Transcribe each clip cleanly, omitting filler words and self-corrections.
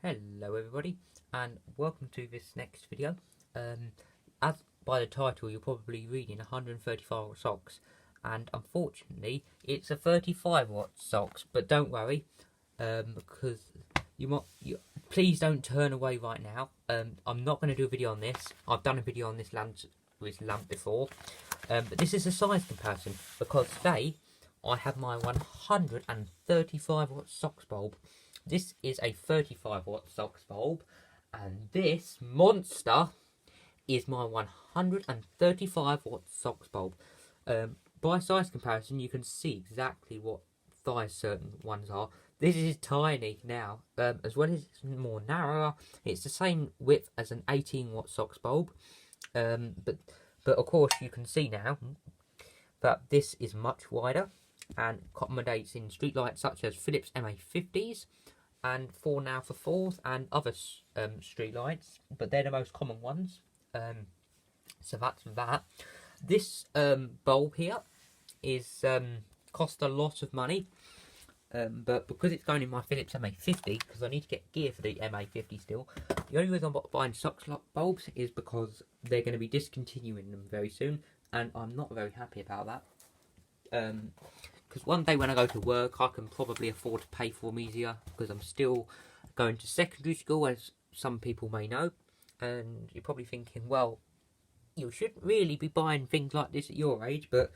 Hello everybody, and welcome to this next video. As by the title you're probably reading 135 watt SOX, and unfortunately it's a 35 watt SOX, but don't worry, because please don't turn away right now. I'm not going to do a video on this. I've done a video on this lamp before, but this is a size comparison because today I have my 135 watt SOX bulb. This is a 35 watt SOX bulb, and this monster is my 135 watt SOX bulb. By size comparison, you can see exactly what size certain ones are. This is tiny now, as well as it's more narrower. It's the same width as an 18 watt SOX bulb, but of course you can see now that this is much wider and accommodates in street lights such as Philips MA50s and 4x4s and other street lights, but they're the most common ones. So that's that. This bulb here is cost a lot of money, but because it's going in my Philips MA50, because I need to get gear for the MA50 still, the only reason I'm buying SOX bulbs is because they're going to be discontinuing them very soon, and I'm not very happy about that. Because one day when I go to work, I can probably afford to pay for them easier, because I'm still going to secondary school, as some people may know. And you're probably thinking, well, you shouldn't really be buying things like this at your age, but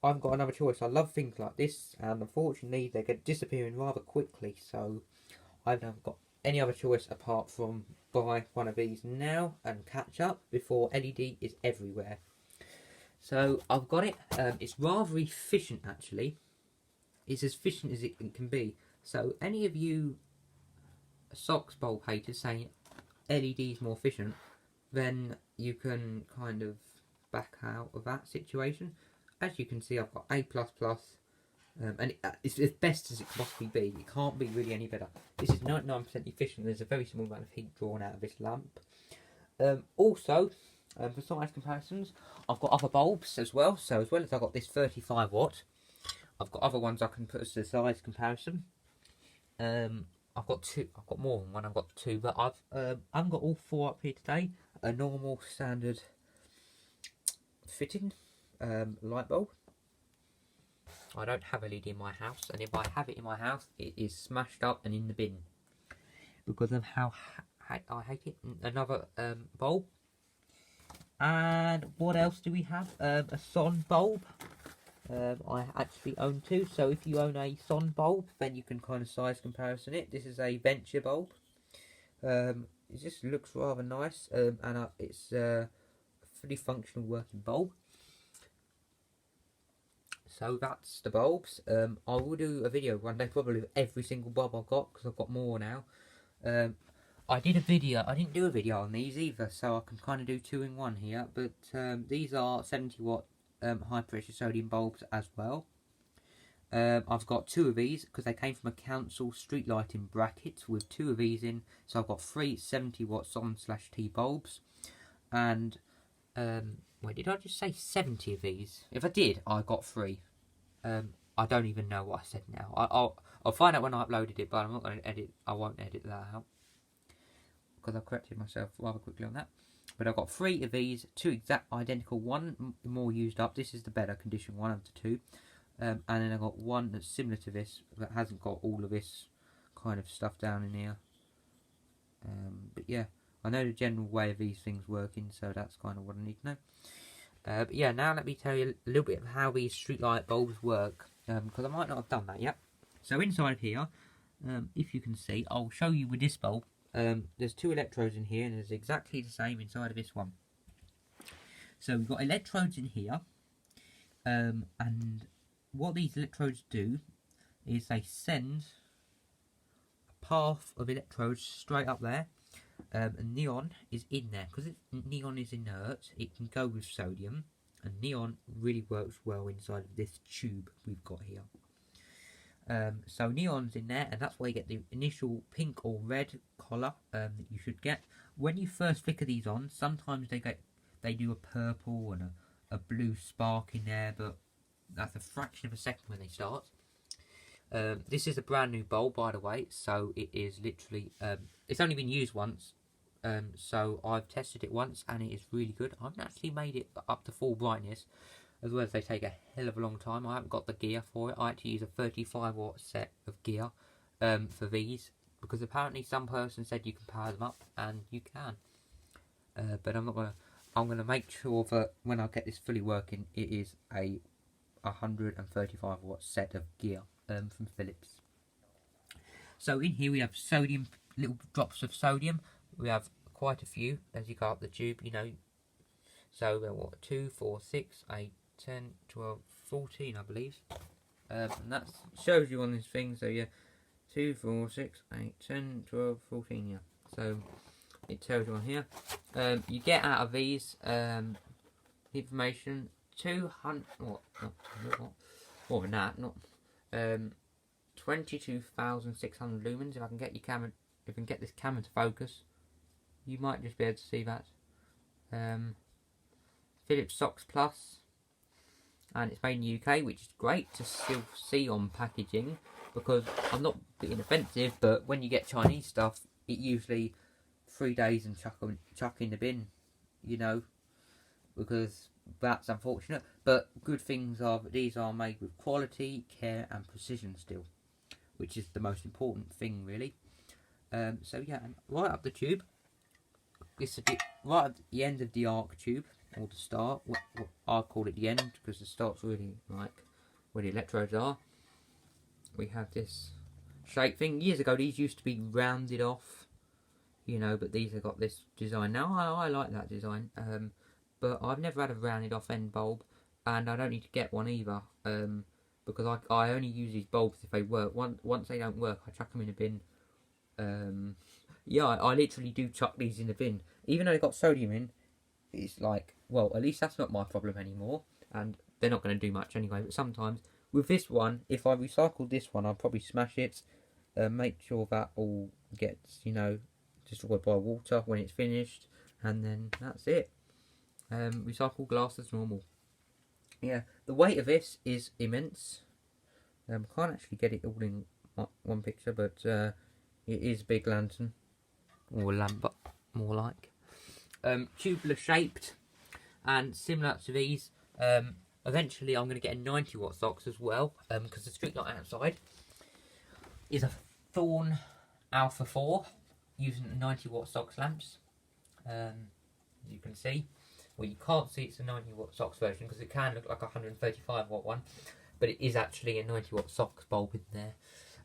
I've got another choice. I love things like this, and unfortunately they get disappearing rather quickly, so I've never got any other choice apart from buy one of these now and catch up before LED is everywhere. So I've got it. It's rather efficient, actually. It's as efficient as it can be. So any of you SOX bulb haters saying LED is more efficient, then you can kind of back out of that situation. As you can see, I've got A++, and it's as best as it can possibly be. It can't be really any better. This is 99% efficient. There's a very small amount of heat drawn out of this lamp. Also, for size comparisons, I've got other bulbs as well. So as well as I've got this 35 watt, I've got other ones I can put as a size comparison. I've got two. I've got more than one. I've got two, but I haven't got all four up here today. A normal standard fitting light bulb. I don't have LED in my house, and if I have it in my house, it is smashed up and in the bin because of how I hate it. Another bulb. And what else do we have? A SON bulb. I actually own two, so if you own a SON bulb, then you can kind of size comparison it. This is a Venture bulb. It just looks rather nice, and it's a fully functional working bulb. So that's the bulbs. I will do a video one day probably of every single bulb I've got, because I've got more now. I didn't do a video on these either, so I can kind of do two in one here, but these are 70 watt high pressure sodium bulbs as well. I've got two of these because they came from a council street lighting bracket with two of these in, so I've got three 70 watt SON/T bulbs. And wait, did I just say 70 of these? If I did, I got three. I don't even know what I said now. I'll find out when I uploaded it, but I'm not going to edit. I won't edit that out, because I corrected myself rather quickly on that. But I've got three of these, two exact identical, one more used up. This is the better condition one of the two. And then I've got one that's similar to this, that hasn't got all of this kind of stuff down in here. But yeah, I know the general way of these things working, so that's kind of what I need to know. But yeah, now let me tell you a little bit of how these streetlight bulbs work, because I might not have done that yet. So inside here, if you can see, I'll show you with this bulb. There's two electrodes in here, and there's exactly the same inside of this one. So we've got electrodes in here, and what these electrodes do is they send a path of electrodes straight up there, and neon is in there. Because neon is inert, it can go with sodium, and neon really works well inside of this tube we've got here. So neon's in there, and that's why you get the initial pink or red colour that you should get. When you first flicker these on, sometimes they do a purple and a blue spark in there, but that's a fraction of a second when they start. This is a brand new bulb, by the way, so it is literally, it's only been used once, so I've tested it once and it is really good. I've actually made it up to full brightness, as well as they take a hell of a long time. I haven't got the gear for it. I had to use a 35 watt set of gear for these, because apparently some person said you can power them up, and you can. But I'm gonna make sure that when I get this fully working, it is a 135 watt set of gear from Philips. So in here we have sodium, little drops of sodium. We have quite a few as you go up the tube, you know. So what, 2, 4, 6, 8, 10, 12, 14, I believe. And that shows you on this thing. So yeah, 2, 4, 6, 8, 10, 12, 14. Yeah. So it tells you on here. You get out of these information 200. More than that, not 22,600 lumens. If I can get your camera, if I can get this camera to focus, you might just be able to see that. Philips SOX Plus, and it's made in the UK, which is great to still see on packaging, because I'm not being offensive, but when you get Chinese stuff, it usually 3 days and chuck in the bin, you know, because that's unfortunate. But good things are that these are made with quality, care and precision still, which is the most important thing really. So yeah, and right up the tube, it's a bit right at the end of the arc tube, or the start. What I call it the end, because the start's really like where the electrodes are. We have this shape thing. Years ago these used to be rounded off, you know, but these have got this design now. I like that design, but I've never had a rounded off end bulb, and I don't need to get one either, because I only use these bulbs if they work. Once they don't work, I chuck them in a bin. Yeah, I literally do chuck these in the bin, even though they've got sodium in. It's like, well, at least that's not my problem anymore, and they're not going to do much anyway. But sometimes with this one, if I recycled this one, I'd probably smash it, make sure that all gets, you know, destroyed by water when it's finished, and then that's it. Recycle glass as normal. Yeah, the weight of this is immense. Can't actually get it all in one picture, but it is a big lantern, or lamp, more like. Tubular shaped, and similar to these. Eventually I'm going to get a 90 watt SOX as well, because the street light outside is a Thorn Alpha 4 using 90 watt SOX lamps. As you can see, well, you can't see it's a 90 watt SOX version because it can look like a 135 watt one, but it is actually a 90 watt SOX bulb in there.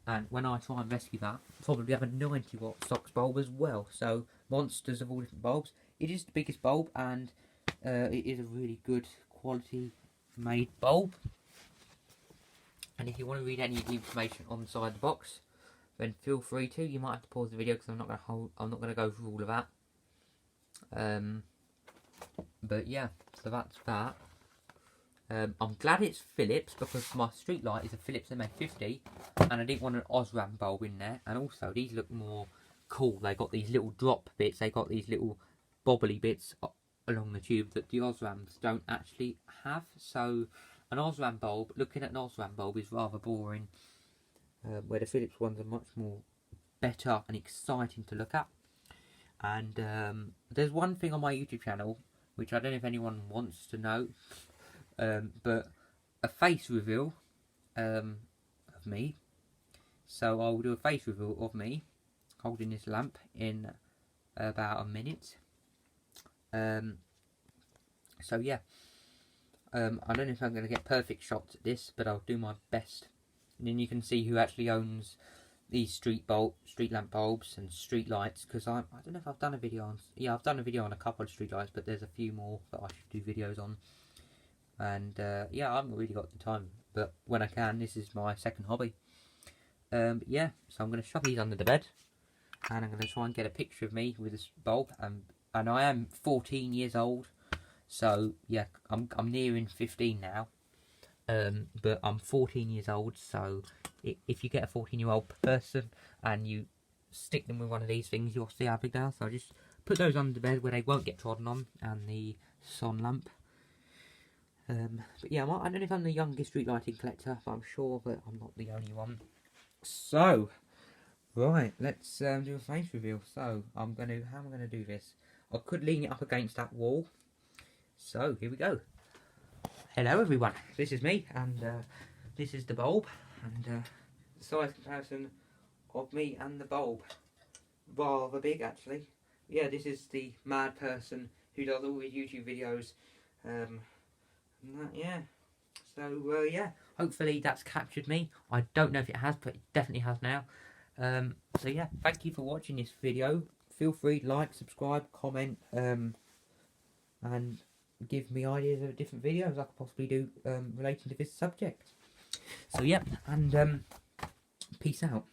And when I try and rescue that, I'll probably have a 90 watt SOX bulb as well. So monsters of all different bulbs. It is the biggest bulb, and it is a really good quality made bulb. And if you want to read any of the information on the side of the box, then feel free to. You might have to pause the video because I'm not going to go through all of that. But yeah, so that's that. I'm glad it's Philips, because my street light is a Philips MA50, and I didn't want an Osram bulb in there. And also these look more cool. They got these little drop bits. They got these little bobbly bits along the tube that the Osrams don't actually have. So an Osram bulb, looking at an Osram bulb is rather boring, where the Philips ones are much more better and exciting to look at. And there's one thing on my YouTube channel which I don't know if anyone wants to know, but a face reveal of me. So I will do a face reveal of me holding this lamp in about a minute. So yeah, I don't know if I'm going to get perfect shots at this, but I'll do my best. And then you can see who actually owns these street lamp bulbs and street lights, because I don't know if I've done a video on, yeah, I've done a video on a couple of street lights, but there's a few more that I should do videos on. And yeah, I haven't really got the time, but when I can, this is my second hobby. But yeah, so I'm going to shove these under the bed, and I'm going to try and get a picture of me with this bulb. And I am 14 years old, so yeah, I'm nearing 15 now. But I'm 14 years old, so if you get a 14-year-old person and you stick them with one of these things, you'll see how big they are. So I just put those under the bed where they won't get trodden on, and the sun lamp. But yeah, I don't know if I'm the youngest street lighting collector, but I'm sure that I'm not the only one. So, right, let's do a face reveal. So, how am I gonna do this? I could lean it up against that wall. So, here we go. Hello everyone, this is me, and this is the bulb, and size comparison of me and the bulb. Rather big, actually. Yeah, this is the mad person who does all his YouTube videos. Yeah. So, yeah, hopefully that's captured me. I don't know if it has, but it definitely has now. So, yeah, thank you for watching this video. Feel free to like, subscribe, comment, and give me ideas of different videos I could possibly do relating to this subject. So, yeah, and peace out.